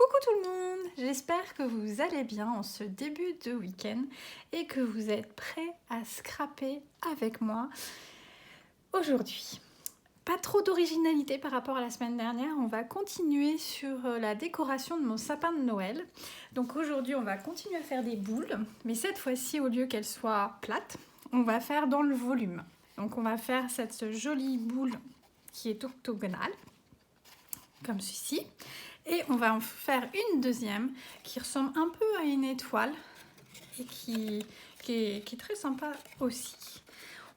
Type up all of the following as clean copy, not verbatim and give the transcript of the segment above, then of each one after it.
Coucou tout le monde, j'espère que vous allez bien en ce début de week-end et que vous êtes prêts à scraper avec moi aujourd'hui. Pas trop d'originalité par rapport à la semaine dernière, on va continuer sur la décoration de mon sapin de Noël. Donc aujourd'hui on va continuer à faire des boules, mais cette fois-ci au lieu qu'elles soient plates, on va faire dans le volume. Donc on va faire cette jolie boule qui est octogonale, comme ceci. Et on va en faire une deuxième qui ressemble un peu à une étoile et qui est très sympa aussi.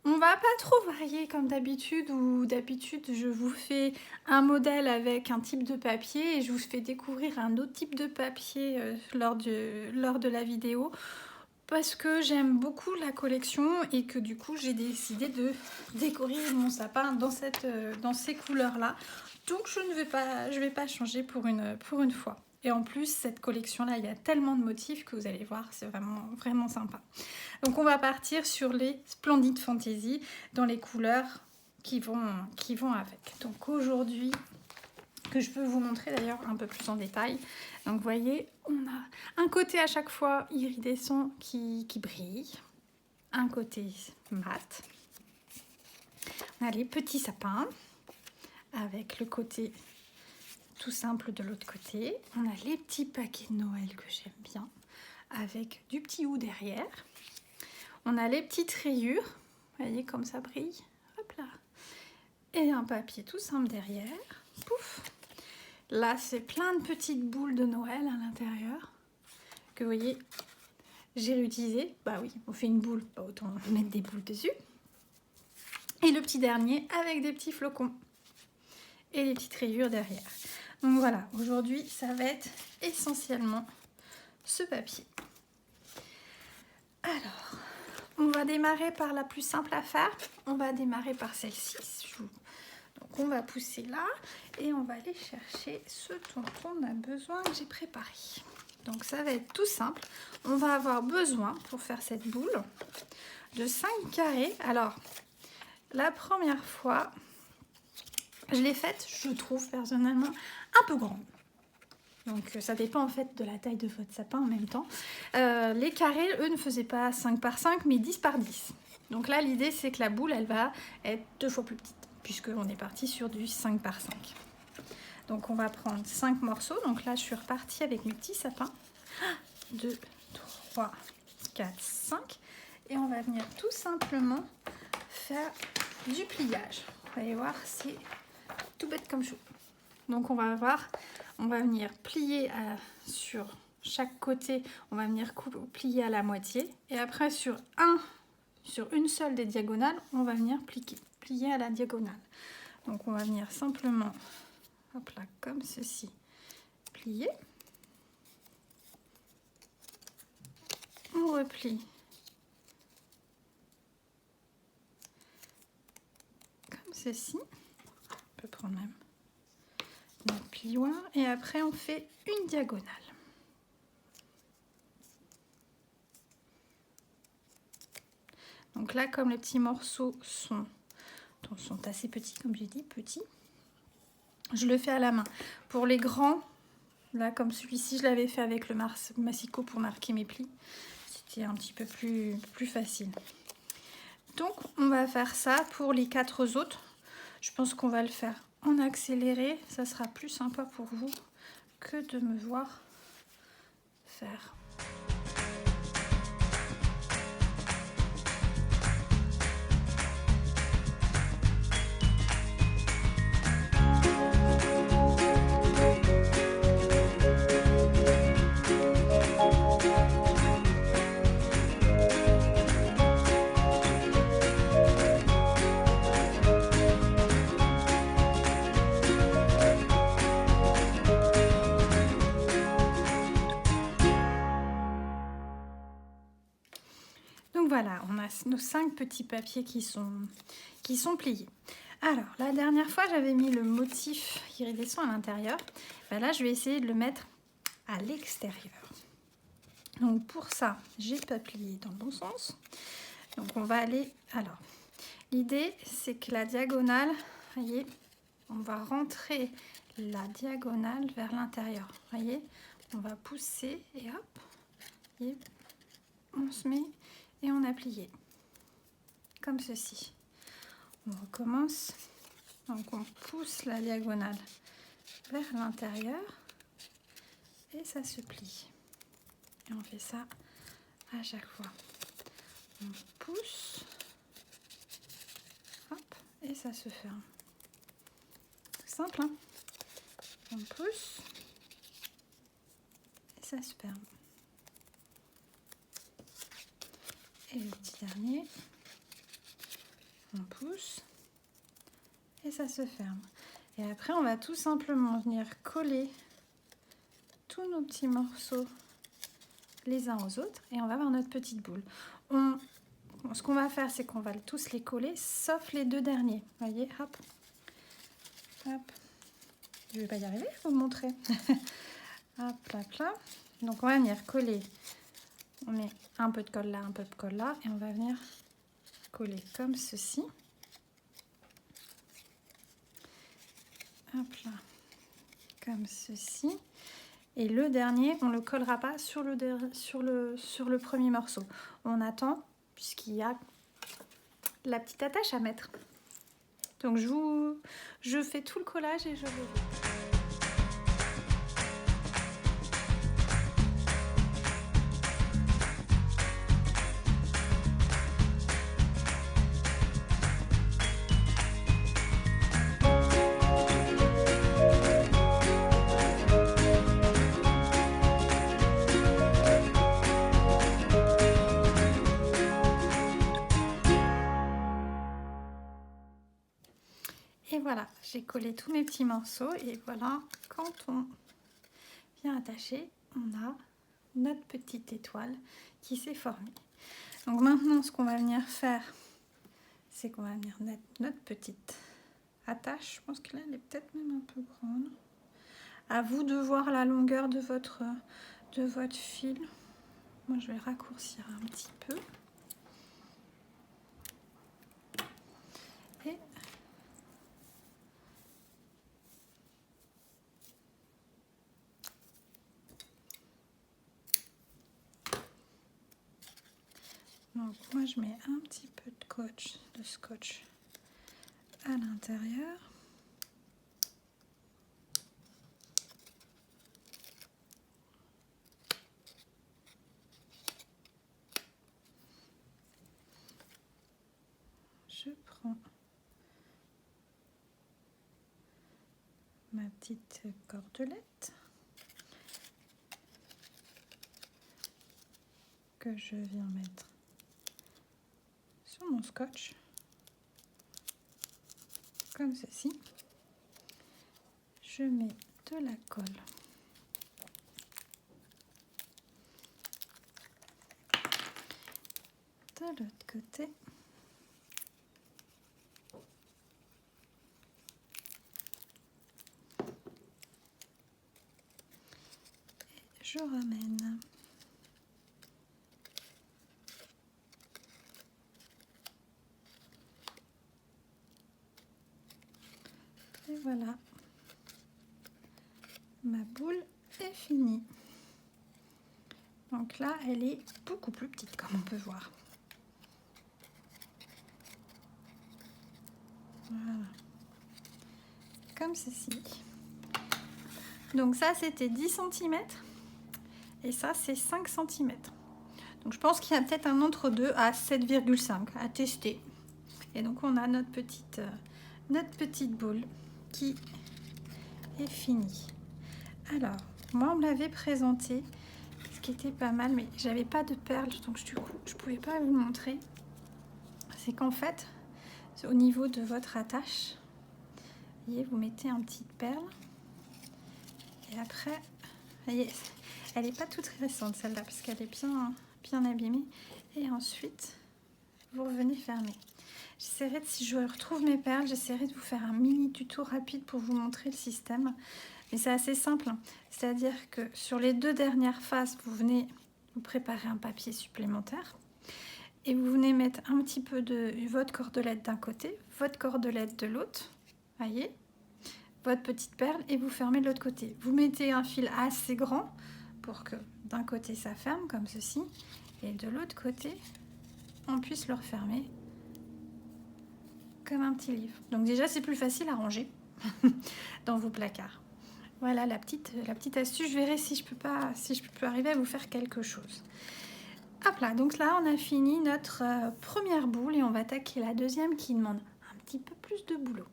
On va pas trop varier comme d'habitude, où d'habitude je vous fais un modèle avec un type de papier et je vous fais découvrir un autre type de papier lors de la vidéo. Parce que j'aime beaucoup la collection et que du coup j'ai décidé de décorer mon sapin dans ces couleurs là. Donc je vais pas changer pour une fois. Et en plus cette collection là il y a tellement de motifs que vous allez voir, c'est vraiment sympa. Donc on va partir sur les Splendid Fantasy dans les couleurs qui vont avec. Donc aujourd'hui, que je peux vous montrer d'ailleurs un peu plus en détail. Donc vous voyez, on a un côté à chaque fois iridescent qui brille, un côté mat. On a les petits sapins avec le côté tout simple de l'autre côté. On a les petits paquets de Noël que j'aime bien avec du petit hou derrière. On a les petites rayures, vous voyez comme ça brille, hop là. Et un papier tout simple derrière, pouf. Là, c'est plein de petites boules de Noël à l'intérieur que vous voyez, j'ai réutilisé. Bah oui, on fait une boule, pas autant mettre des boules dessus. Et le petit dernier avec des petits flocons et des petites rayures derrière. Donc voilà, aujourd'hui, ça va être essentiellement ce papier. Alors, on va démarrer par la plus simple à faire. On va démarrer par celle-ci. Donc on va pousser là et on va aller chercher ce dont on a besoin que j'ai préparé. Donc ça va être tout simple. On va avoir besoin pour faire cette boule de 5 carrés. Alors la première fois, je l'ai faite, je trouve personnellement un peu grande. Donc ça dépend en fait de la taille de votre sapin en même temps. Les carrés, eux, ne faisaient pas 5 par 5 mais 10 par 10. Donc là l'idée c'est que la boule elle va être 2 fois plus petite, puisqu'on est parti sur du 5 par 5. Donc on va prendre 5 morceaux. Donc là je suis repartie avec mes petits sapins. 2, 3, 4, 5. Et on va venir tout simplement faire du pliage. Vous allez voir, c'est tout bête comme chou. Donc on va venir plier sur chaque côté, on va venir plier à la moitié. Et après sur une seule des diagonales, on va venir plier à la diagonale. Donc on va venir simplement, hop là, comme ceci, plier. On replie comme ceci. On peut prendre même notre plioir et après on fait une diagonale. Donc là, comme les petits morceaux sont assez petits, comme j'ai dit, petits, je le fais à la main. Pour les grands, là comme celui-ci, je l'avais fait avec le massicot pour marquer mes plis. C'était un petit peu plus facile. Donc on va faire ça pour les 4 autres. Je pense qu'on va le faire en accéléré. Ça sera plus sympa pour vous que de me voir faire. Donc voilà, on a nos 5 petits papiers qui sont pliés. Alors, la dernière fois, j'avais mis le motif iridescent à l'intérieur. Ben là, je vais essayer de le mettre à l'extérieur. Donc pour ça, j'ai pas plié dans le bon sens. Donc on va aller... Alors, l'idée, c'est que la diagonale, vous voyez, on va rentrer la diagonale vers l'intérieur. Voyez, on va pousser et hop, et on se met et on a plié. Comme ceci. On recommence. Donc on pousse la diagonale vers l'intérieur et ça se plie. Et on fait ça à chaque fois. On pousse, hop, et ça se ferme. C'est simple, hein? On pousse et ça se ferme. Et le petit dernier, on pousse et ça se ferme. Et après, on va tout simplement venir coller tous nos petits morceaux les uns aux autres et on va avoir notre petite boule. Ce qu'on va faire, c'est qu'on va tous les coller, sauf les deux derniers. Voyez, hop, hop. Je vais pas y arriver, je vais vous montrer. Hop, là, là. Donc, on va venir coller. On met un peu de colle là, un peu de colle là, et on va venir coller comme ceci. Hop là, comme ceci. Et le dernier, on ne le collera pas sur le premier morceau. On attend, puisqu'il y a la petite attache à mettre. Donc je fais tout le collage et je reviens. Et voilà, j'ai collé tous mes petits morceaux et voilà, quand on vient attacher, on a notre petite étoile qui s'est formée. Donc maintenant, ce qu'on va venir faire, c'est qu'on va venir mettre notre petite attache. Je pense que là, elle est peut-être même un peu grande. À vous de voir la longueur de votre fil. Moi, je vais raccourcir un petit peu. Et donc, moi, je mets un petit peu de scotch à l'intérieur. Je prends ma petite cordelette que je viens mettre sur mon scotch, comme ceci. Je mets de la colle de l'autre côté. Et je ramène. Et voilà, ma boule est finie. Donc là, elle est beaucoup plus petite, comme on peut voir. Voilà, comme ceci. Donc ça, c'était 10 cm et ça, c'est 5 cm. Donc je pense qu'il y a peut-être un entre-deux à 7,5 à tester. Et donc on a notre petite boule qui est finie. Alors, moi, on me l'avait présenté, ce qui était pas mal, mais j'avais pas de perles, donc du coup, je pouvais pas vous montrer. C'est qu'en fait, au niveau de votre attache, vous voyez, vous mettez une petite perle. Et après, vous voyez, elle n'est pas toute récente celle-là, parce qu'elle est bien abîmée. Et ensuite, vous revenez fermer. J'essaierai, si je retrouve mes perles, j'essaierai de vous faire un mini tuto rapide pour vous montrer le système. Mais c'est assez simple, c'est-à-dire que sur les deux dernières faces, vous venez vous préparer un papier supplémentaire et vous venez mettre un petit peu de votre cordelette d'un côté, votre cordelette de l'autre, voyez. votre petite perle et vous fermez de l'autre côté. Vous mettez un fil assez grand pour que d'un côté ça ferme comme ceci et de l'autre côté on puisse le refermer comme un petit livre. Donc déjà c'est plus facile à ranger dans vos placards. Voilà la petite astuce. Je verrai si je peux arriver à vous faire quelque chose. Hop là, donc là on a fini notre première boule et on va attaquer la deuxième qui demande un petit peu plus de boulot.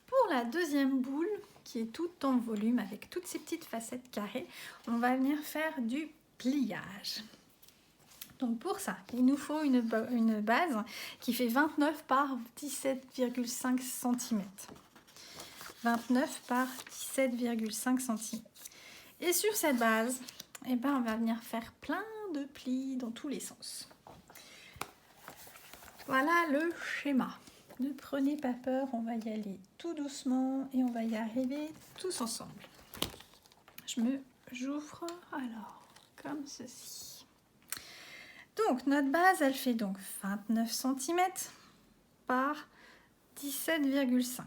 Pour la deuxième boule qui est toute en volume avec toutes ces petites facettes carrées, on va venir faire du pliage. Donc pour ça, il nous faut une base qui fait 29 par 17,5 cm. 29 par 17,5 cm. Et sur cette base, eh ben, on va venir faire plein de plis dans tous les sens. Voilà le schéma. Ne prenez pas peur, on va y aller tout doucement et on va y arriver tous ensemble. J'ouvre alors comme ceci. Donc notre base, elle fait donc 29 cm par 17,5.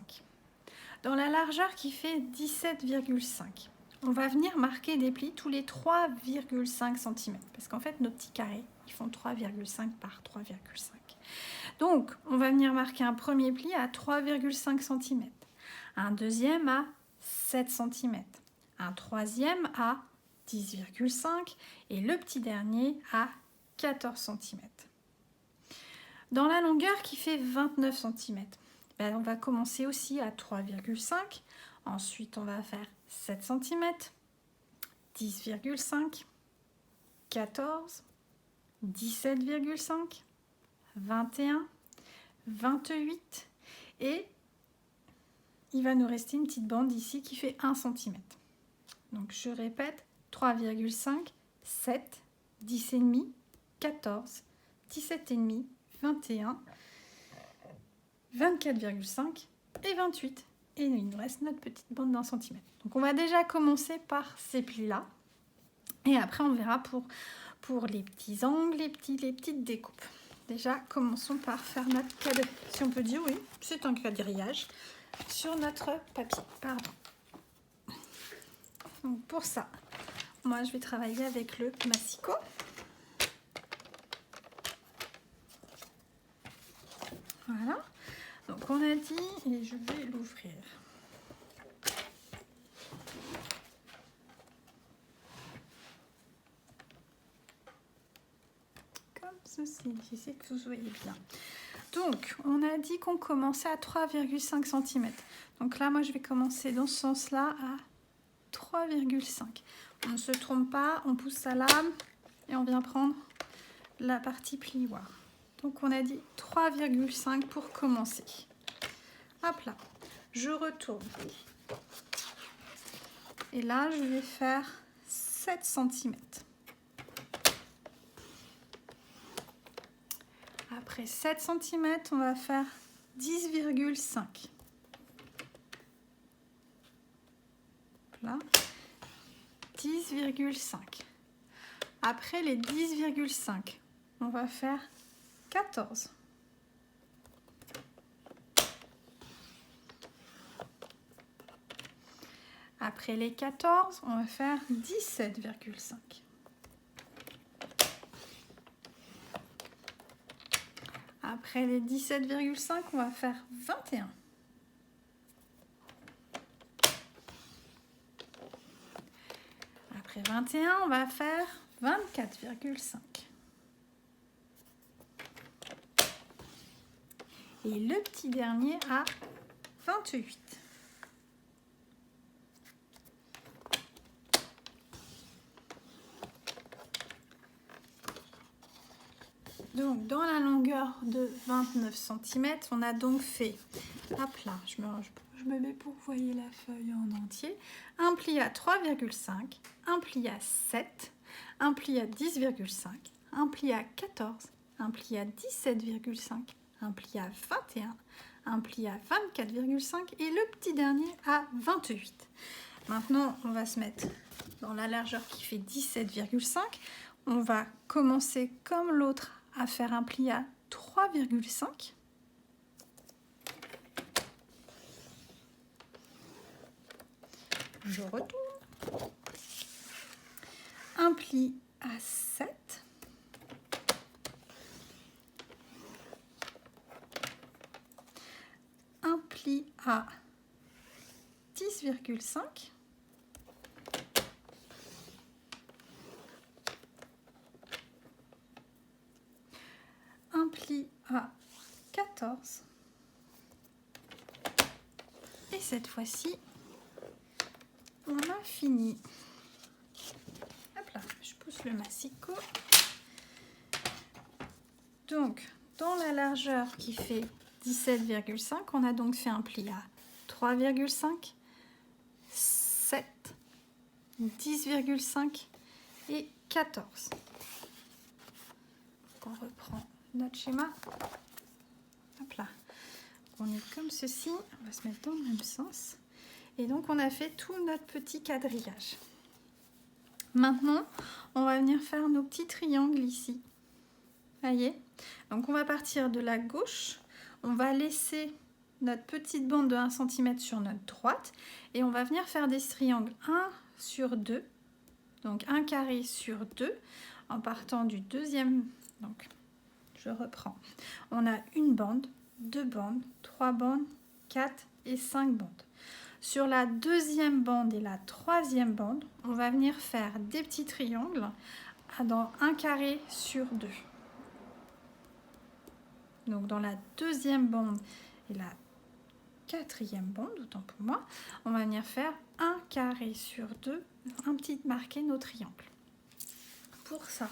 Dans la largeur qui fait 17,5, on va venir marquer des plis tous les 3,5 cm. Parce qu'en fait, nos petits carrés, ils font 3,5 par 3,5. Donc, on va venir marquer un premier pli à 3,5 cm, un deuxième à 7 cm, un troisième à 10,5 et le petit dernier à 14 cm. Dans la longueur qui fait 29 cm, ben on va commencer aussi à 3,5. Ensuite, on va faire 7 cm, 10,5, 14, 17,5, 21, 28 et il va nous rester une petite bande ici qui fait 1 cm. Donc je répète, 3,5, 7, 10,5, 14, 17,5, 21, 24,5 et 28. Et il nous reste notre petite bande d'1 cm. Donc on va déjà commencer par ces plis-là. Et après on verra pour les petits angles, les petites découpes. Déjà, commençons par faire notre quadrillage. Si on peut dire, oui, c'est un quadrillage sur notre papier. Pardon. Donc pour ça, moi je vais travailler avec le massicot. Voilà. Donc on a dit, et je vais l'ouvrir. Comme ceci, j'essaie que vous voyez bien. Donc on a dit qu'on commençait à 3,5 cm. Donc là, moi je vais commencer dans ce sens-là à 3,5. On ne se trompe pas, on pousse sa lame et on vient prendre la partie plioire. Donc on a dit 3,5 pour commencer. Hop là, je retourne. Et là, je vais faire 7 cm. Après 7 cm, on va faire 10,5. Là, 10,5. Après les 10,5, on va faire 14. Après les 14, on va faire 17,5. Après les 17,5, on va faire 21. Après 21, on va faire 24,5. Et le petit dernier à 28. Donc dans la longueur de 29 cm, on a donc fait, hop là, je me mets pour que vous voyez la feuille en entier, un pli à 3,5, un pli à 7, un pli à 10,5, un pli à 14, un pli à 17,5, un pli à 21, un pli à 24,5 et le petit dernier à 28. Maintenant, on va se mettre dans la largeur qui fait 17,5. On va commencer comme l'autre à faire un pli à 3,5. Je retourne. Un pli à 7. Un pli à 10,5. Un pli à 14. Et cette fois-ci, on a fini. Hop là, je pousse le massicot. Donc, dans la largeur qui fait 17,5, on a donc fait un pli à 3,5, 7, 10,5 et 14. Donc on reprend notre schéma. Hop là. On est comme ceci. On va se mettre dans le même sens. Et donc, on a fait tout notre petit quadrillage. Maintenant, on va venir faire nos petits triangles ici. Voyez? Donc, on va partir de la gauche. On va laisser notre petite bande de 1 cm sur notre droite. Et on va venir faire des triangles 1 sur 2. Donc, un carré sur 2. En partant du deuxième. Donc, je reprends. On a une bande, 2 bandes, 3 bandes, 4 et 5 bandes. Sur la deuxième bande et la troisième bande, on va venir faire des petits triangles dans un carré sur 2. Donc dans la deuxième bande et la quatrième bande, autant pour moi, on va venir faire un carré sur 2, un petit marqué nos triangles. Pour ça,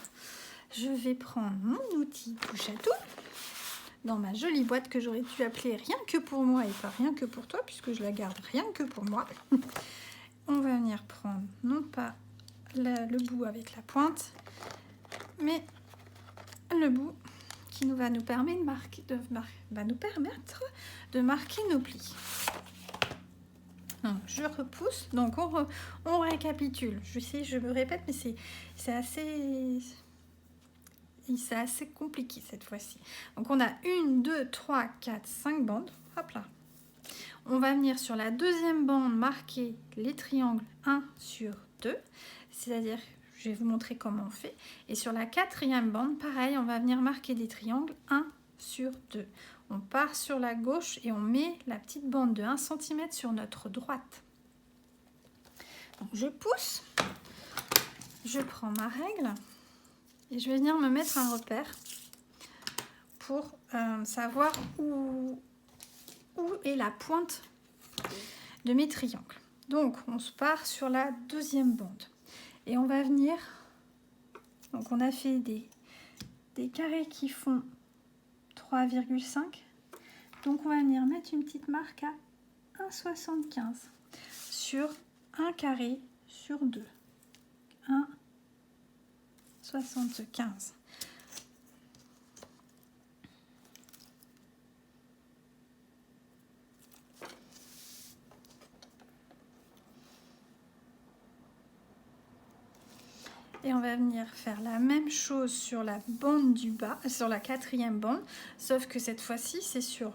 je vais prendre mon outil touche à tout dans ma jolie boîte que j'aurais dû appeler rien que pour moi et pas rien que pour toi, puisque je la garde rien que pour moi. On va venir prendre non pas le bout avec la pointe, mais le bout qui va nous permettre de marquer nos plis. Donc, je repousse, donc on récapitule. Je sais, je me répète, mais c'est assez compliqué cette fois-ci. Donc on a 1, 2, 3, 4, 5 bandes. Hop là. On va venir sur la deuxième bande marquer les triangles 1 sur 2. C'est-à-dire, je vais vous montrer comment on fait. Et sur la quatrième bande, pareil, on va venir marquer des triangles 1 sur 2. On part sur la gauche et on met la petite bande de 1 cm sur notre droite. Donc je pousse. Je prends ma règle. Et je vais venir me mettre un repère pour savoir où est la pointe de mes triangles. Donc, on se part sur la deuxième bande. Et on va venir... Donc, on a fait des carrés qui font 3,5. Donc, on va venir mettre une petite marque à 1,75 sur un carré sur 2. 1,75. Et on va venir faire la même chose sur la bande du bas, sur la quatrième bande, sauf que cette fois-ci, c'est sur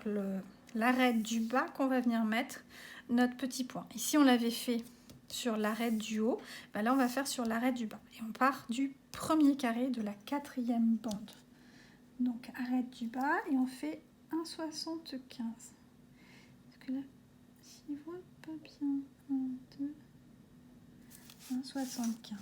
l'arête du bas qu'on va venir mettre notre petit point. Ici, on l'avait fait sur l'arête du haut, ben là, on va faire sur l'arête du bas. Et on part du premier carré de la quatrième bande. Donc, arête du bas et on fait 1,75. Parce que là, s'il voit pas bien, 1, 2, 1,75.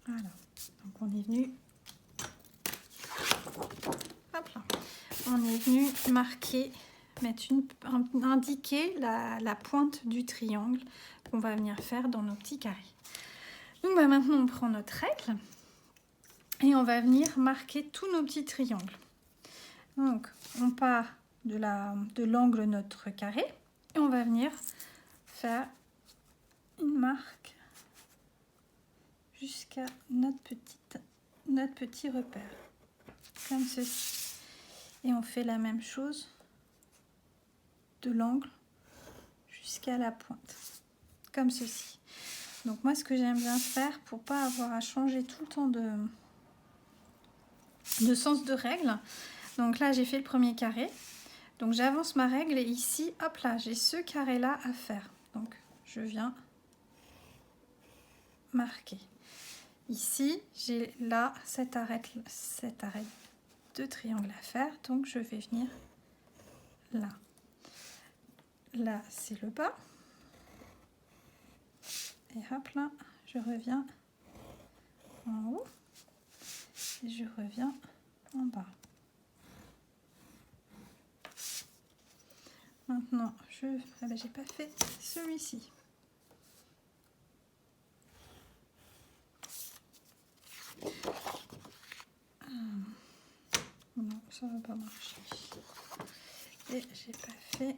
Voilà, donc on est venu, hop là, on est venu marquer, indiquer la pointe du triangle qu'on va venir faire dans nos petits carrés. Donc bah, maintenant on prend notre règle et on va venir marquer tous nos petits triangles. Donc on part de l'angle notre carré et on va venir faire une marque jusqu'à notre petit repère, comme ceci. Et on fait la même chose de l'angle jusqu'à la pointe, comme ceci. Donc moi, ce que j'aime bien faire pour pas avoir à changer tout le temps de sens de règle. Donc là, j'ai fait le premier carré. Donc j'avance ma règle et ici, hop là, j'ai ce carré-là à faire. Donc je viens marquer. Ici, j'ai là cette arête de triangle à faire. Donc je vais venir là. Là, c'est le bas. Et hop là, je reviens en haut. Et je reviens en bas. Maintenant, ah ben, j'ai pas fait celui-ci. Non, ça va pas marcher. Et j'ai pas fait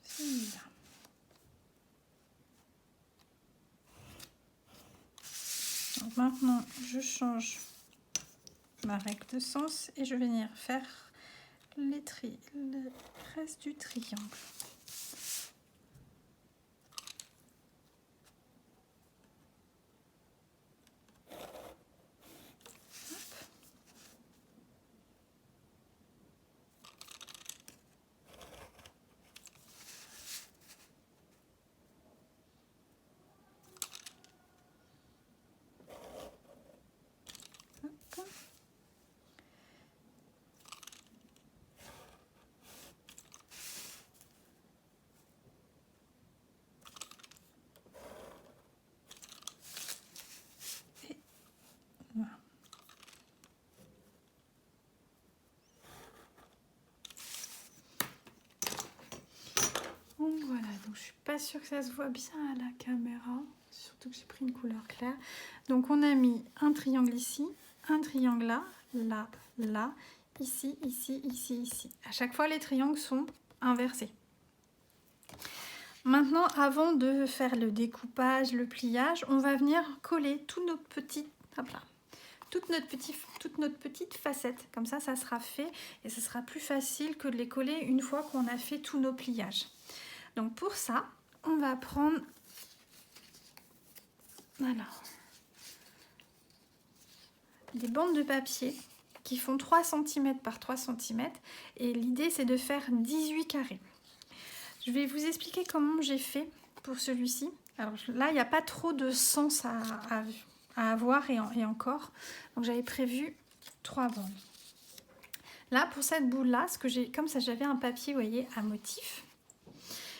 celui-là. Donc maintenant, je change ma règle de sens et je vais venir faire le reste du triangle. Hop. Et voilà. Donc voilà, donc je suis pas sûre que ça se voit bien à la caméra, surtout que j'ai pris une couleur claire. Donc on a mis un triangle ici, un triangle là, là, là, ici, ici, ici, ici. À chaque fois, les triangles sont inversés. Maintenant, avant de faire le découpage, le pliage, on va venir coller tous nos petits, hop là, toute notre petite facette. Comme ça sera fait et ce sera plus facile que de les coller une fois qu'on a fait tous nos pliages. Donc pour ça, on va prendre, voilà, des bandes de papier qui font 3 cm par 3 cm et l'idée c'est de faire 18 carrés. Je vais vous expliquer comment j'ai fait pour celui-ci. Alors là, il n'y a pas trop de sens à avoir et encore. Donc j'avais prévu 3 bandes. Là, pour cette boule-là, comme ça j'avais un papier, vous voyez, à motif.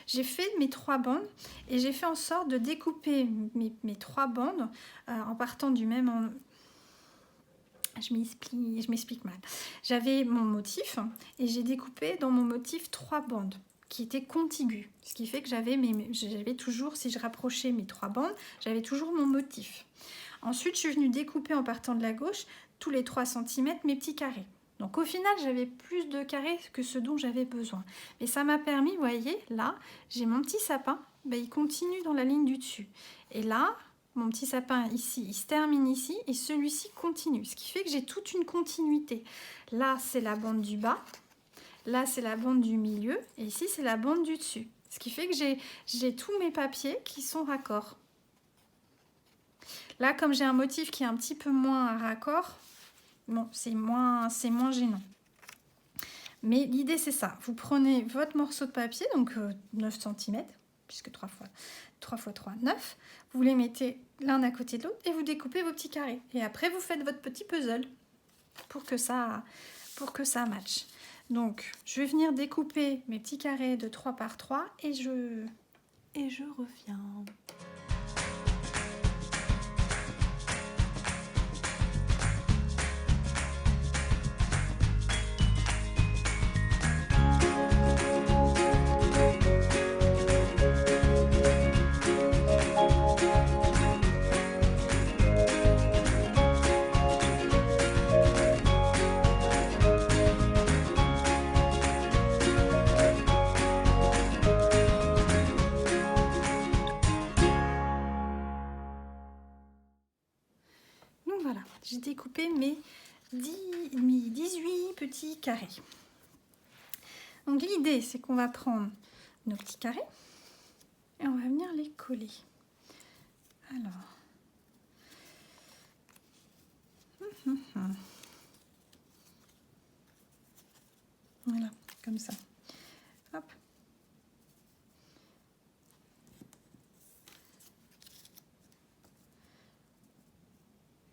J'ai fait mes 3 bandes et j'ai fait en sorte de découper mes 3 bandes en partant du même... Je m'explique mal. J'avais mon motif et j'ai découpé dans mon motif 3 bandes qui étaient contiguës. Ce qui fait que j'avais toujours, si je rapprochais mes 3 bandes, j'avais toujours mon motif. Ensuite, je suis venue découper en partant de la gauche tous les 3 cm mes petits carrés. Donc au final, j'avais plus de carrés que ce dont j'avais besoin. Mais ça m'a permis, vous voyez, là, j'ai mon petit sapin, ben, il continue dans la ligne du dessus. Et là, mon petit sapin ici, il se termine ici et celui-ci continue. Ce qui fait que j'ai toute une continuité. Là, c'est la bande du bas. Là, c'est la bande du milieu. Et ici, c'est la bande du dessus. Ce qui fait que j'ai tous mes papiers qui sont raccords. Là, comme j'ai un motif qui est un petit peu moins raccord, bon, c'est moins gênant. Mais l'idée, c'est ça. Vous prenez votre morceau de papier, donc 9 cm, puisque 3 x 3, 9. Vous les mettez l'un à côté de l'autre et vous découpez vos petits carrés. Et après, vous faites votre petit puzzle pour que ça matche. Donc, je vais venir découper mes petits carrés de 3 par 3 et je reviens. Voilà, j'ai découpé mes 18 petits carrés. Donc l'idée, c'est qu'on va prendre nos petits carrés. et on va venir les coller. Alors, voilà, comme ça. Hop.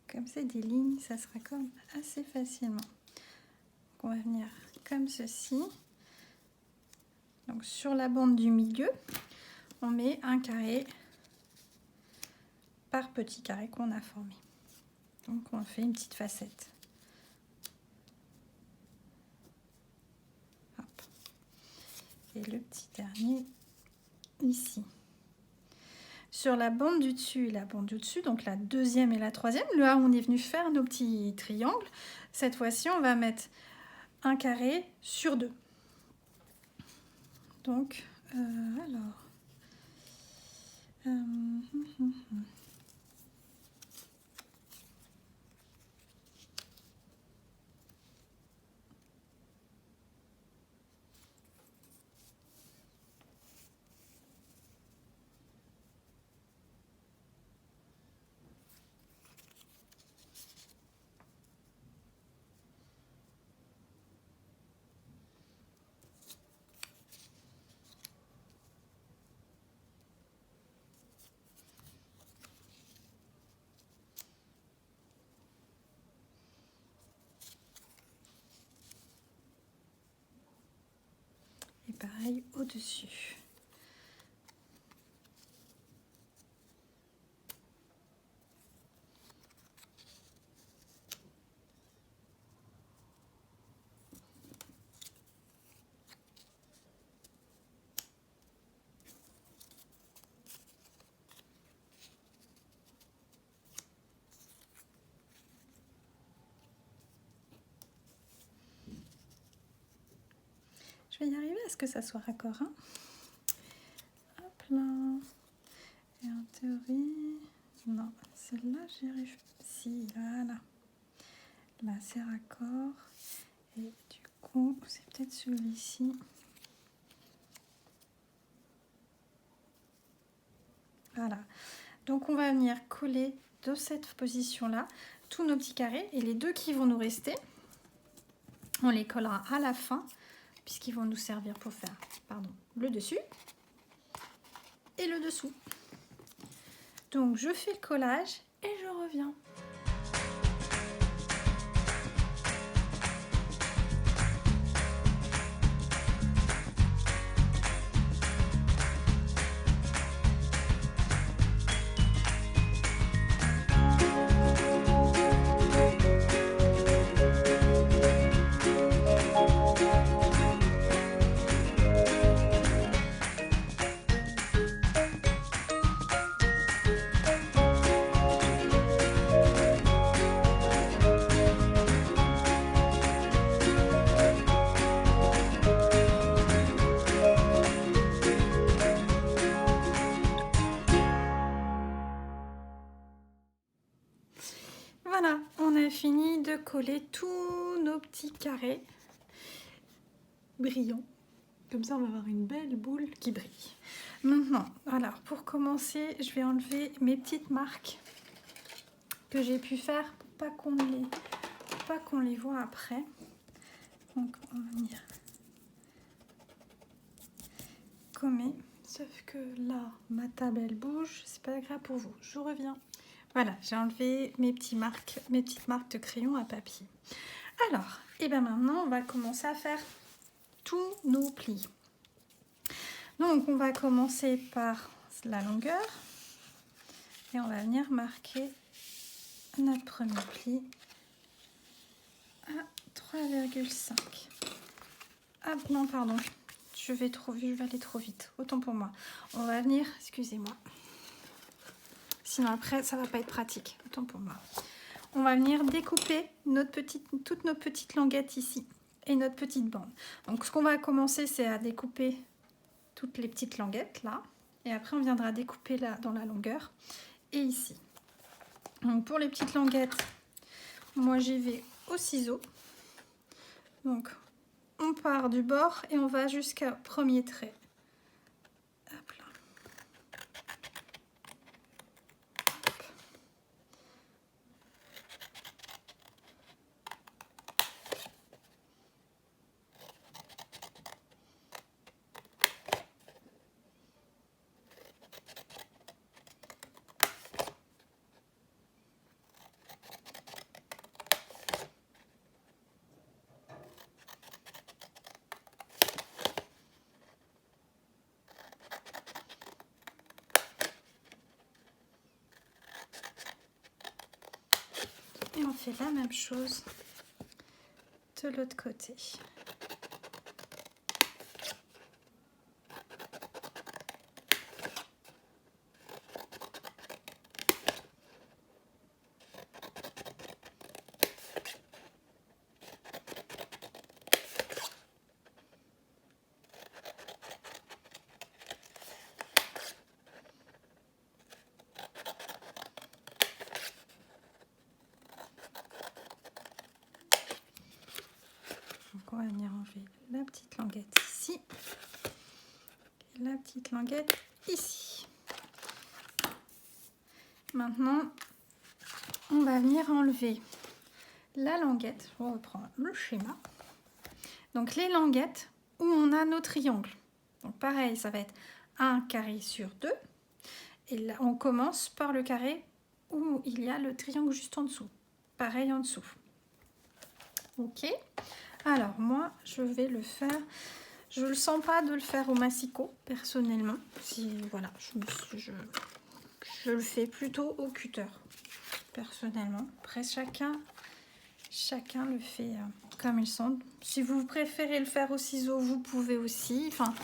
Comme ça, des lignes, ça sera comme assez facilement. Donc, on va venir comme ceci. Donc sur la bande du milieu, on met un carré par petit carré qu'on a formé. Donc on fait une petite facette. Hop. Et le petit dernier ici. Sur la bande du dessus et la bande du dessus, donc la deuxième et la troisième, là où on est venu faire nos petits triangles, cette fois-ci on va mettre un carré sur deux. Donc, alors... Et pareil au-dessus. Je vais y arriver à ce que ça soit raccord. Hein. Hop là. Et en théorie... Non, celle-là, j'y arrive. Si, voilà. Là, c'est raccord. Et du coup, c'est peut-être celui-ci. Voilà. Donc, on va venir coller de cette position-là tous nos petits carrés. Et les deux qui vont nous rester, on les collera à la fin, puisqu'ils vont nous servir pour faire, le dessus et le dessous. Donc, je fais le collage et je reviens. Voilà, on a fini de coller tous nos petits carrés brillants. Comme ça, on va avoir une belle boule qui brille. Maintenant, alors pour commencer, je vais enlever mes petites marques que j'ai pu faire pour pas qu'on les voit après. Donc, on va venir gommer. Sauf que là, ma table, elle bouge. C'est pas grave pour vous. Je reviens. Voilà, j'ai enlevé mes petites marques de crayon à papier. Alors, et bien maintenant, on va commencer à faire tous nos plis. Donc, on va commencer par la longueur. Et on va venir marquer notre premier pli à 3,5. Ah non, pardon. Je vais aller trop vite. Autant pour moi. On va venir, excusez-moi. Sinon après, ça va pas être pratique. Autant pour moi. On va venir découper toutes nos petites languettes ici et notre petite bande. Donc ce qu'on va commencer, c'est à découper toutes les petites languettes là. Et après, on viendra découper là dans la longueur et ici. Donc pour les petites languettes, moi j'y vais au ciseau. Donc on part du bord et on va jusqu'au premier trait. Hop là. Et on fait la même chose de l'autre côté. On va venir enlever la petite languette ici et la petite languette ici. Maintenant, on va venir enlever la languette. On reprend le schéma. Donc les languettes où on a nos triangles. Donc pareil, ça va être un carré sur 2. Et là, on commence par le carré où il y a le triangle juste en dessous. Pareil en dessous. Ok. Alors moi, je vais le faire. Je ne le sens pas de le faire au massicot, personnellement. Si voilà, je le fais plutôt au cutter, personnellement. Après, chacun le fait comme il sent. Si vous préférez le faire au ciseau, vous pouvez aussi. Enfin,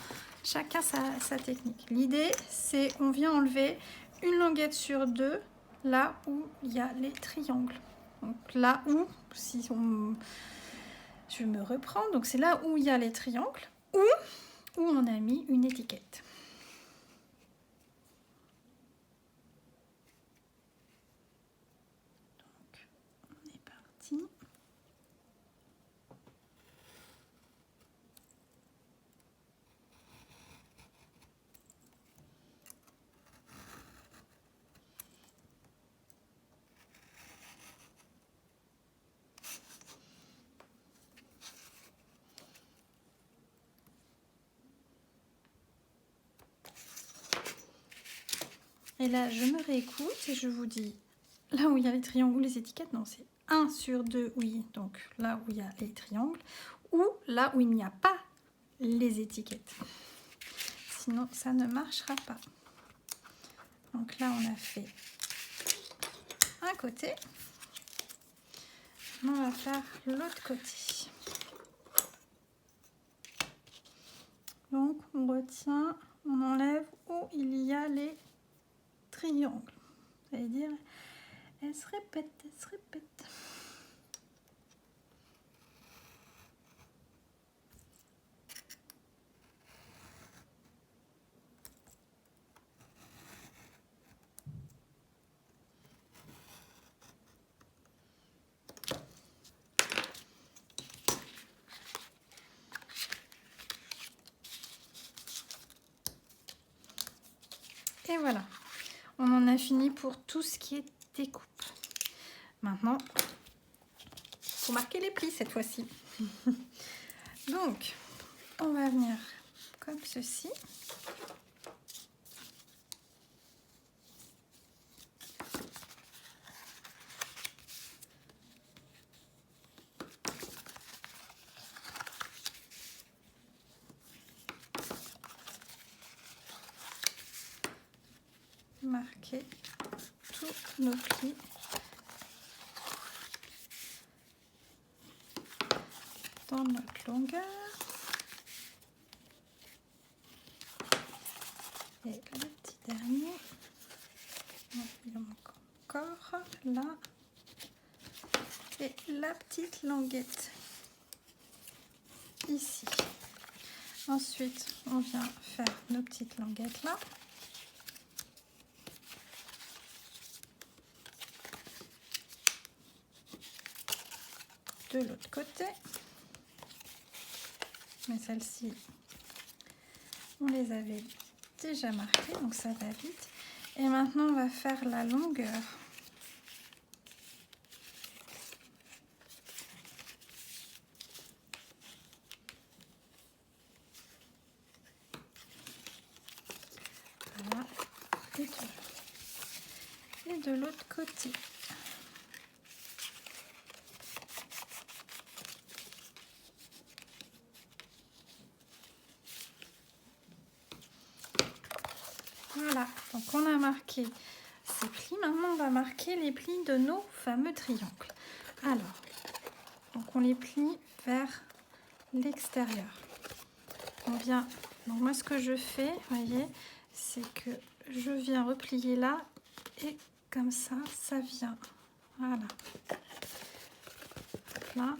chacun sa technique. L'idée, c'est on vient enlever une languette sur 2, là où il y a les triangles. Donc là où, si on... Je me reprends, donc c'est là où il y a les triangles, où on a mis une étiquette. Donc, on est parti. Et là, je me réécoute et je vous dis, là où il y a les triangles ou les étiquettes, non, c'est 1 sur 2, oui, donc là où il y a les triangles, ou là où il n'y a pas les étiquettes. Sinon, ça ne marchera pas. Donc là, on a fait un côté. On va faire l'autre côté. Donc, on retient, on enlève où il y a les triangles. Ça veut dire, elle se répète, elle se répète. Et voilà, on en a fini pour tout ce qui est découpe. Maintenant, il faut marquer les plis cette fois-ci. Donc, on va venir comme ceci. Marquer tous nos plis dans notre longueur. Et le petit dernier, il en manque encore là. Et la petite languette ici. Ensuite, on vient faire nos petites languettes là. De l'autre côté. Mais celles-ci, on les avait déjà marquées, donc ça va vite. Et maintenant, on va faire la longueur. Voilà. Et de l'autre côté. Voilà, donc on a marqué ces plis. Maintenant, on va marquer les plis de nos fameux triangles. Alors, donc on les plie vers l'extérieur. On vient. Donc moi, ce que je fais, vous voyez, c'est que je viens replier là et comme ça vient. Voilà. Là.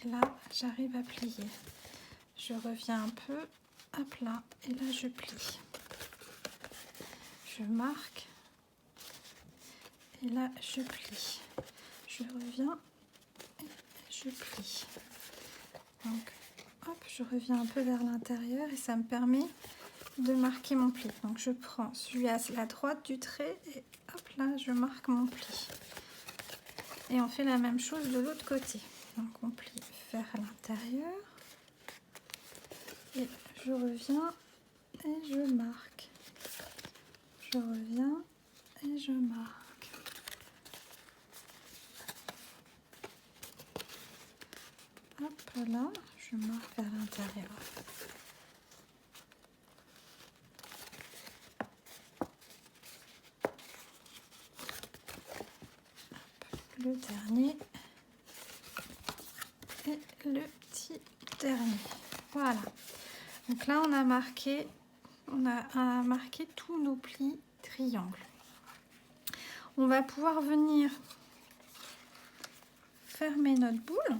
Et là, j'arrive à plier. Je reviens un peu, hop là, et là je plie. Je marque, et là je plie. Je reviens, et je plie. Donc, hop, je reviens un peu vers l'intérieur et ça me permet de marquer mon pli. Donc je prends celui à la droite du trait et hop là, je marque mon pli. Et on fait la même chose de l'autre côté. Donc on plie vers l'intérieur. Et je reviens et je marque. Je reviens et je marque. Hop là, je marque vers l'intérieur. Le dernier et le petit dernier. Voilà. Donc là, on a marqué tous nos plis triangles. On va pouvoir venir fermer notre boule.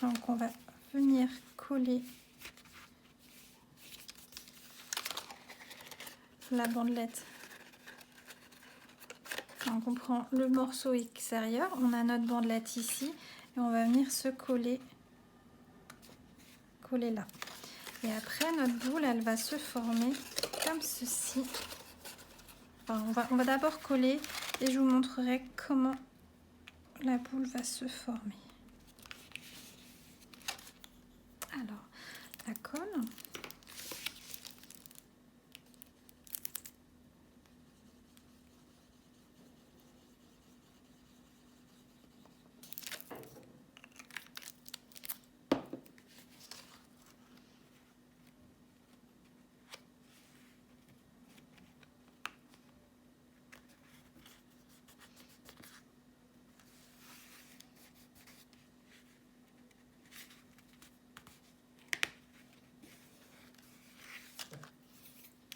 Donc on va venir coller la bandelette. Donc on prend le morceau extérieur, on a notre bandelette ici et on va venir se coller là. Et après notre boule, elle va se former comme ceci. Enfin, on va d'abord coller et je vous montrerai comment la boule va se former. Alors, la colle.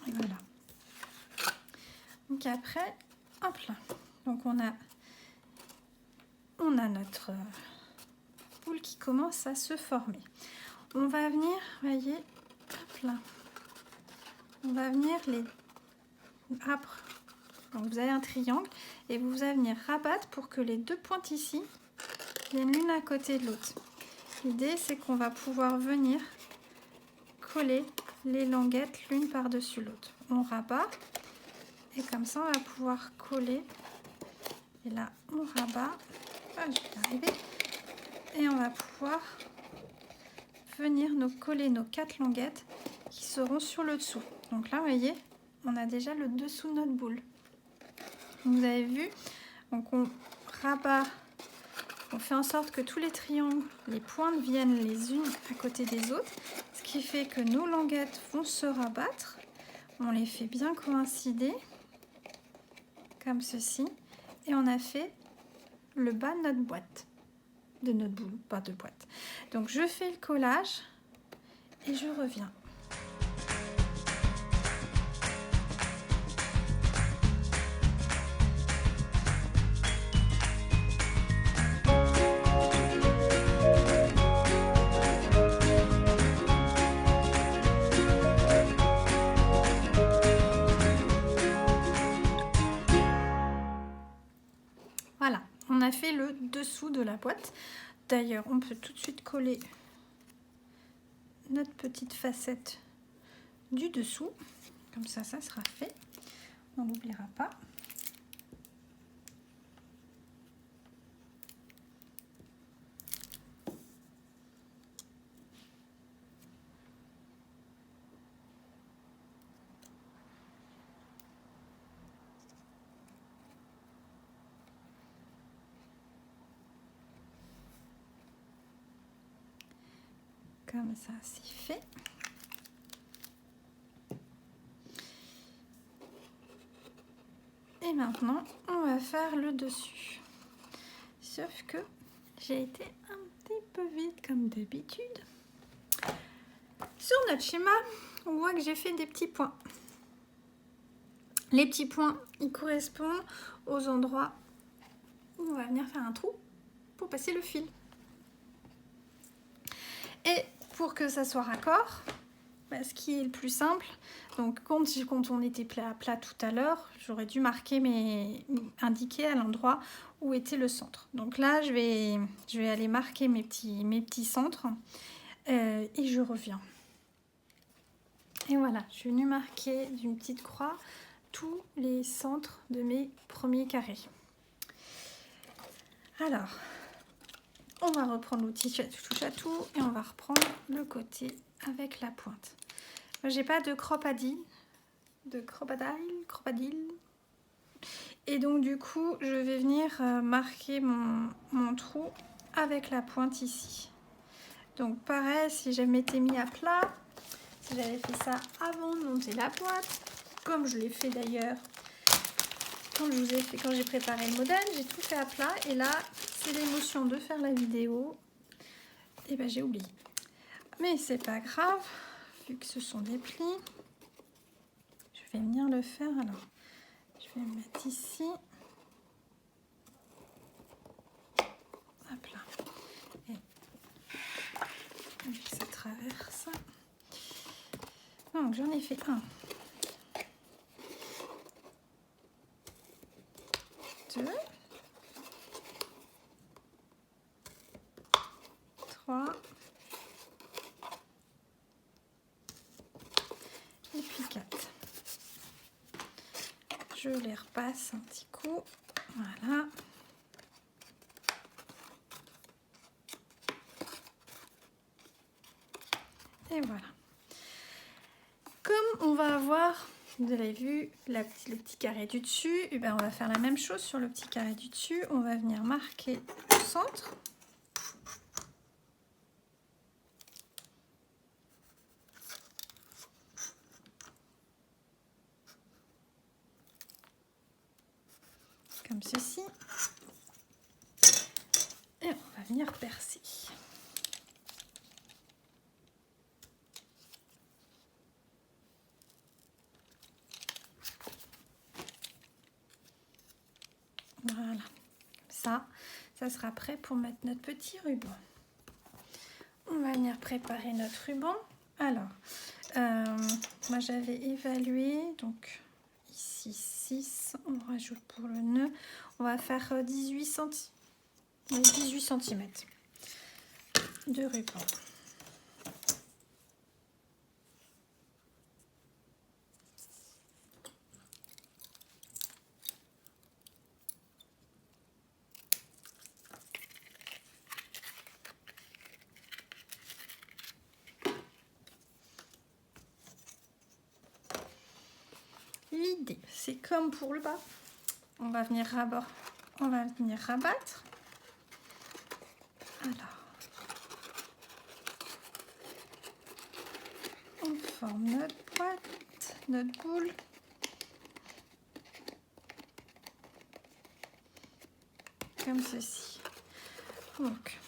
Voilà. Donc après, hop là. Donc on a notre boule qui commence à se former. On va venir, voyez, hop là. On va venir les après. Donc vous avez un triangle et vous allez venir rabattre pour que les deux pointes ici viennent l'une à côté de l'autre. L'idée c'est qu'on va pouvoir venir coller les languettes l'une par-dessus l'autre. On rabat et comme ça on va pouvoir coller. Et là on rabat. Ah, je vais y arriver. Et on va pouvoir venir nous coller nos 4 languettes qui seront sur le dessous. Donc là vous voyez, on a déjà le dessous de notre boule. Vous avez vu, donc on rabat, on fait en sorte que tous les triangles, les pointes viennent les unes à côté des autres, ce qui fait que nos languettes vont se rabattre. On les fait bien coïncider, comme ceci, et on a fait le bas de notre boîte, de notre boule, pas de boîte. Donc je fais le collage et je reviens. Voilà, on a fait le dessous de la boîte. D'ailleurs, on peut tout de suite coller notre petite facette du dessous. Comme ça sera fait. On n'oubliera pas. Comme ça, c'est fait. maintenant, on va faire le dessus. Sauf que j'ai été un petit peu vite comme d'habitude. Sur notre schéma, on voit que j'ai fait des petits points. Les petits points, ils correspondent aux endroits où on va venir faire un trou pour passer le fil. Et pour que ça soit raccord, ce qui est le plus simple, donc quand on était plat à plat tout à l'heure, j'aurais dû indiquer à l'endroit où était le centre. Donc là, je vais aller marquer mes petits centres et je reviens. Et voilà, je suis venue marquer d'une petite croix tous les centres de mes premiers carrés. Alors, on va reprendre l'outil touche à tout et on va reprendre le côté avec la pointe. Moi, j'ai pas de crocodile. Et donc du coup, je vais venir marquer mon trou avec la pointe ici. Donc pareil, si je m'étais mis à plat, si j'avais fait ça avant de monter la boîte, comme je l'ai fait d'ailleurs quand j'ai préparé le modèle, j'ai tout fait à plat et là, c'est l'émotion de faire la vidéo. Et ben j'ai oublié. Mais c'est pas grave, vu que ce sont des plis. Je vais venir le faire alors. Je vais le mettre ici. Hop là. Et ça traverse. Donc j'en ai fait un. 2. 3. Et puis 4. Je les repasse un petit coup. Voilà. Et voilà. Comme on va avoir, vous avez vu, le petit carré du dessus, et bien on va faire la même chose sur le petit carré du dessus. On va venir marquer le centre. Comme ceci. Et on va venir percer. Voilà, ça sera prêt pour mettre notre petit ruban. On va venir préparer notre ruban. Alors, moi j'avais évalué, donc ici 6, on rajoute pour le nœud, on va faire 18 cm de ruban. L'idée, c'est comme pour le bas, on va venir rabattre. Alors, on forme notre boîte, notre boule. Comme ceci. Donc,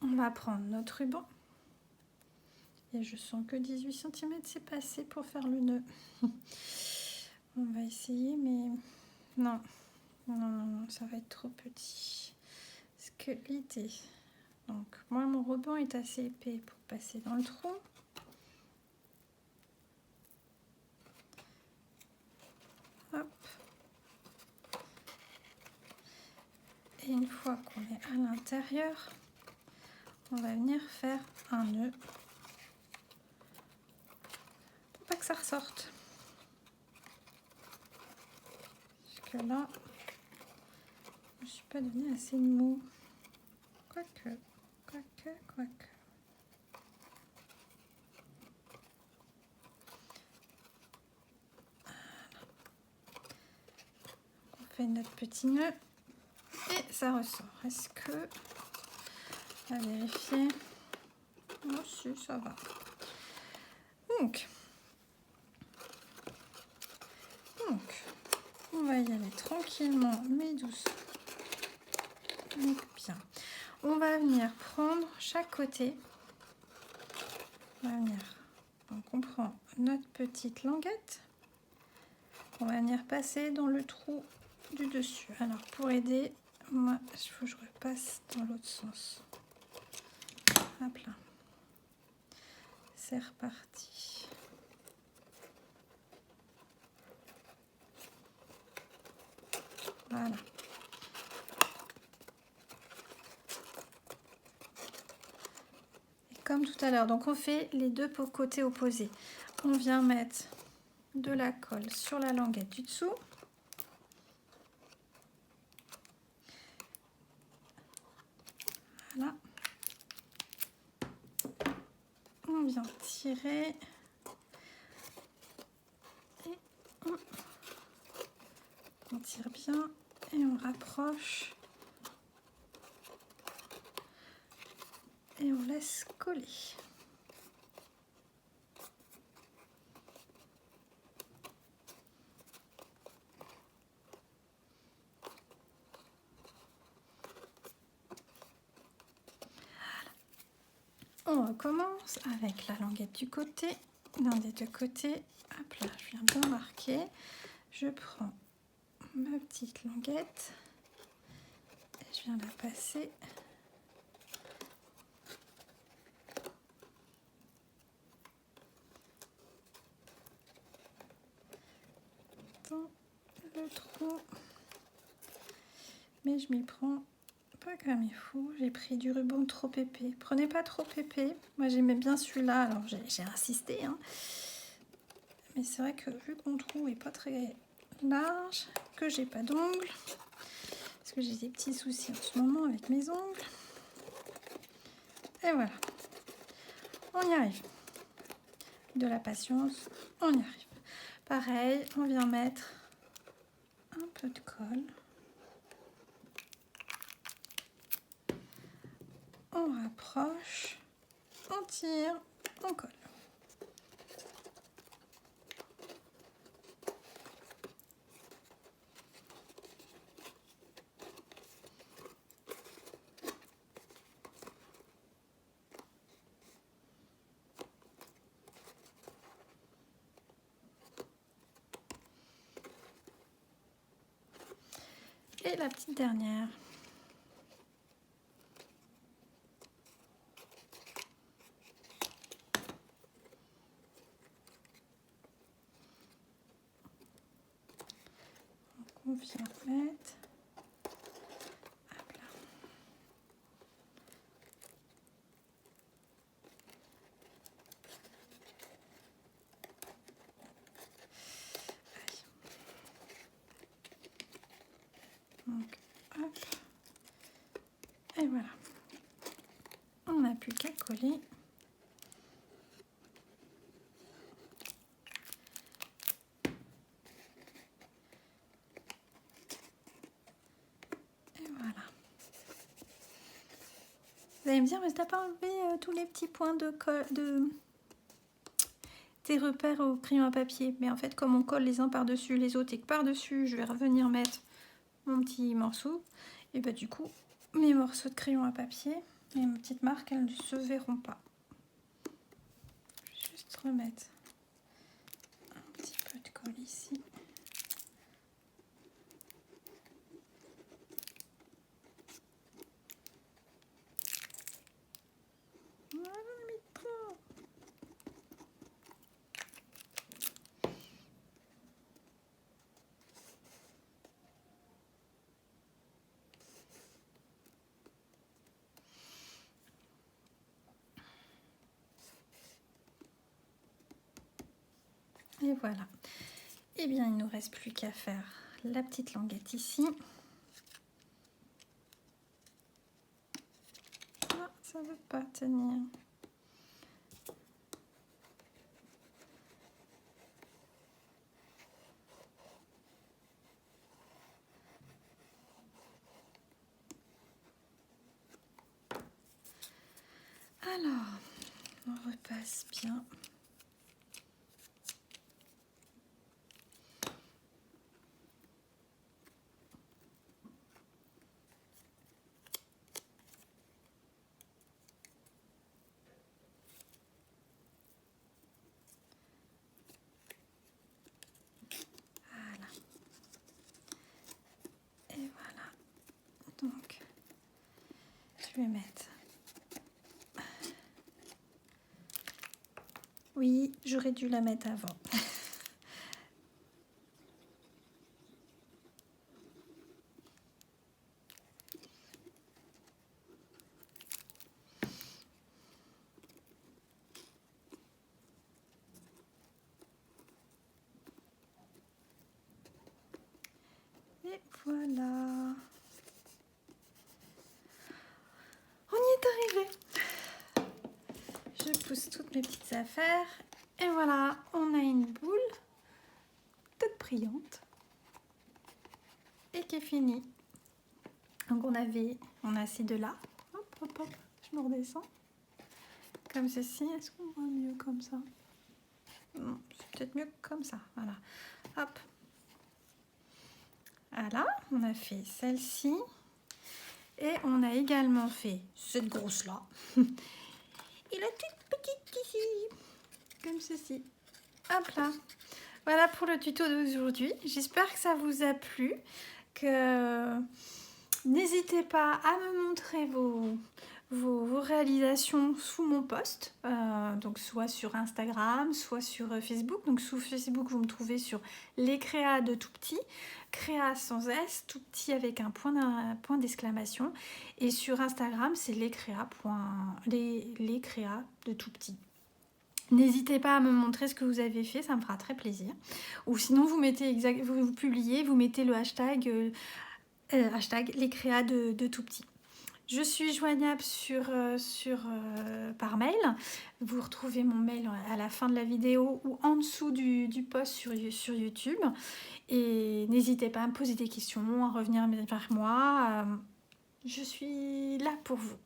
on va prendre notre ruban. Et je sens que 18 cm c'est pas assez pour faire le nœud. On va essayer, mais non, ça va être trop petit. Parce que l'idée, donc moi mon ruban est assez épais pour passer dans le trou. Hop. Et une fois qu'on est à l'intérieur, on va venir faire un nœud pour pas que ça ressorte. Parce que là, je ne suis pas donné assez de mou. Quoique. On fait notre petit nœud et ça ressort. Est-ce que... On va vérifier. Oh si, ça va. Donc, On va y aller tranquillement, mais doucement. Donc, bien. On va venir prendre chaque côté. On va venir. Donc, on prend notre petite languette. On va venir passer dans le trou du dessus. Alors, pour aider, moi, il faut que je repasse dans l'autre sens. Hop là. C'est reparti. Voilà. Et comme tout à l'heure, donc on fait les deux côtés opposés. On vient mettre de la colle sur la languette du dessous. Voilà. On vient tirer. Et on tire bien et on rapproche. Et on laisse coller. On recommence avec la languette du côté, l'un des deux côtés. Hop là, je viens bien marquer. Je prends ma petite languette et je viens la passer dans le trou. Mais je m'y prends pas comme il faut. J'ai pris du ruban trop épais. Prenez pas trop épais. Moi j'aimais bien celui-là, alors j'ai insisté. Hein. Mais c'est vrai que vu que mon trou est pas très large, que j'ai pas d'ongles, parce que j'ai des petits soucis en ce moment avec mes ongles. Et voilà. On y arrive. De la patience, on y arrive. Pareil, on vient mettre un peu de colle. On rapproche, on tire, on colle. Et la petite dernière. On vient mettre. Hop là. Donc, hop. Et voilà. On n'a plus qu'à coller. Vous allez me dire, mais t'as pas enlevé tous les petits points de tes repères au crayon à papier. Mais en fait, comme on colle les uns par-dessus les autres et que par-dessus, je vais revenir mettre mon petit morceau, et bah du coup, mes morceaux de crayon à papier et mes petites marques, elles ne se verront pas. Je vais juste remettre un petit peu de colle ici. Et voilà. Et bien, il ne nous reste plus qu'à faire la petite languette ici. Ah, ça ne veut pas tenir. Alors, on repasse bien. vais mettre. Oui, j'aurais dû la mettre avant. Et voilà. On y est arrivé. Je pousse toutes mes petites affaires. Et voilà, on a une boule toute brillante. Et qui est finie. Donc on a ces deux-là. Hop, hop, hop. Je me redescends. Comme ceci. Est-ce qu'on voit mieux comme ça? Non, c'est peut-être mieux comme ça. Voilà. Hop. Voilà, on a fait celle-ci. Et on a également fait cette grosse-là. Et la toute petite ici. Comme ceci. Hop là. Voilà pour le tuto d'aujourd'hui. J'espère que ça vous a plu. N'hésitez pas à me montrer vos réalisations sous mon post, donc soit sur Instagram, soit sur Facebook. Donc sous Facebook, vous me trouvez sur les créas de tout petit, créa sans S, tout petit avec un point d'exclamation. Et sur Instagram, c'est les créas de tout petit. N'hésitez pas à me montrer ce que vous avez fait, ça me fera très plaisir. Ou sinon, vous publiez, vous mettez le hashtag les créas de tout petit. Je suis joignable par mail. Vous retrouvez mon mail à la fin de la vidéo ou en dessous du post sur YouTube. Et n'hésitez pas à me poser des questions, à revenir vers moi. Je suis là pour vous.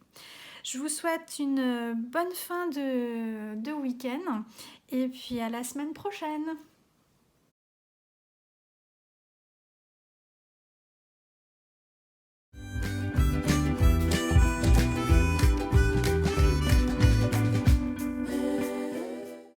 Je vous souhaite une bonne fin de week-end et puis à la semaine prochaine.